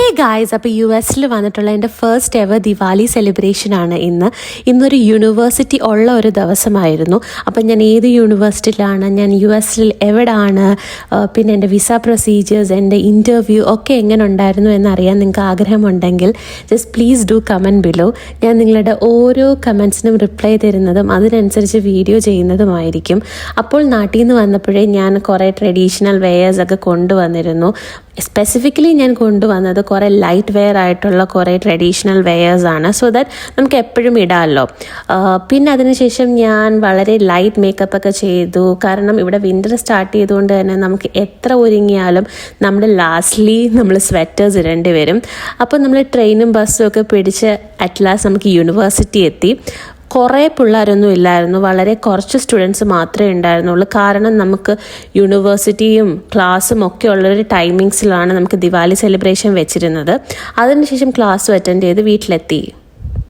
Hey guys, അപ്പോൾ US വന്നിട്ടുള്ള എൻ്റെ ഫസ്റ്റ് എവർ ദിവാലി സെലിബ്രേഷൻ ആണ് ഇന്നൊരു യൂണിവേഴ്സിറ്റി ഉള്ള ഒരു ദിവസമായിരുന്നു. അപ്പം ഞാൻ ഏത് യൂണിവേഴ്സിറ്റിയിലാണ്, ഞാൻ US എവിടെയാണ്, പിന്നെ എൻ്റെ വിസ പ്രൊസീജിയേഴ്സ്, എൻ്റെ ഇൻ്റർവ്യൂ ഒക്കെ എങ്ങനെ ഉണ്ടായിരുന്നു എന്നറിയാൻ നിങ്ങൾക്ക് ആഗ്രഹമുണ്ടെങ്കിൽ just please do comment below. ഞാൻ നിങ്ങളുടെ ഓരോ കമൻസിനും റിപ്ലൈ തരുന്നതും അതിനനുസരിച്ച് വീഡിയോ ചെയ്യുന്നതുമായിരിക്കും. അപ്പോൾ നാട്ടിൽ നിന്ന് വന്നപ്പോഴേ ഞാൻ കുറേ ട്രഡീഷണൽ വെയേഴ്സൊക്കെ കൊണ്ടുവന്നിരുന്നു. സ്പെസിഫിക്കലി ഞാൻ കൊണ്ടുവന്നത് കുറേ ലൈറ്റ് വെയർ ആയിട്ടുള്ള കുറേ ട്രഡീഷണൽ വെയേഴ്സാണ്, സോ ദാറ്റ് നമുക്ക് എപ്പോഴും ഇടാമല്ലോ. പിന്നെ അതിനുശേഷം ഞാൻ വളരെ ലൈറ്റ് മേക്കപ്പ് ഒക്കെ ചെയ്തു. കാരണം ഇവിടെ വിൻ്റർ സ്റ്റാർട്ട് ചെയ്തുകൊണ്ട് തന്നെ നമുക്ക് എത്ര ഒരുങ്ങിയാലും ലാസ്റ്റ്ലി നമ്മൾ സ്വെറ്റേഴ്സ് ഇടേണ്ടി വരും. അപ്പോൾ നമ്മൾ ട്രെയിനും ബസ്സും ഒക്കെ പിടിച്ച് അറ്റ് ലാസ്റ്റ് നമുക്ക് യൂണിവേഴ്സിറ്റി എത്തി. കുറേ പിള്ളേരൊന്നും ഇല്ലായിരുന്നു, വളരെ കുറച്ച് സ്റ്റുഡൻസ് മാത്രമേ ഉണ്ടായിരുന്നുള്ളൂ. കാരണം നമുക്ക് യൂണിവേഴ്സിറ്റിയും ക്ലാസ്സും ഒക്കെ ഉള്ളൊരു ടൈമിങ്സിലാണ് നമുക്ക് ദിവാലി സെലിബ്രേഷൻ വെച്ചിരുന്നത്. അതിനുശേഷം ക്ലാസ്സും അറ്റൻഡ് ചെയ്ത് വീട്ടിലെത്തി.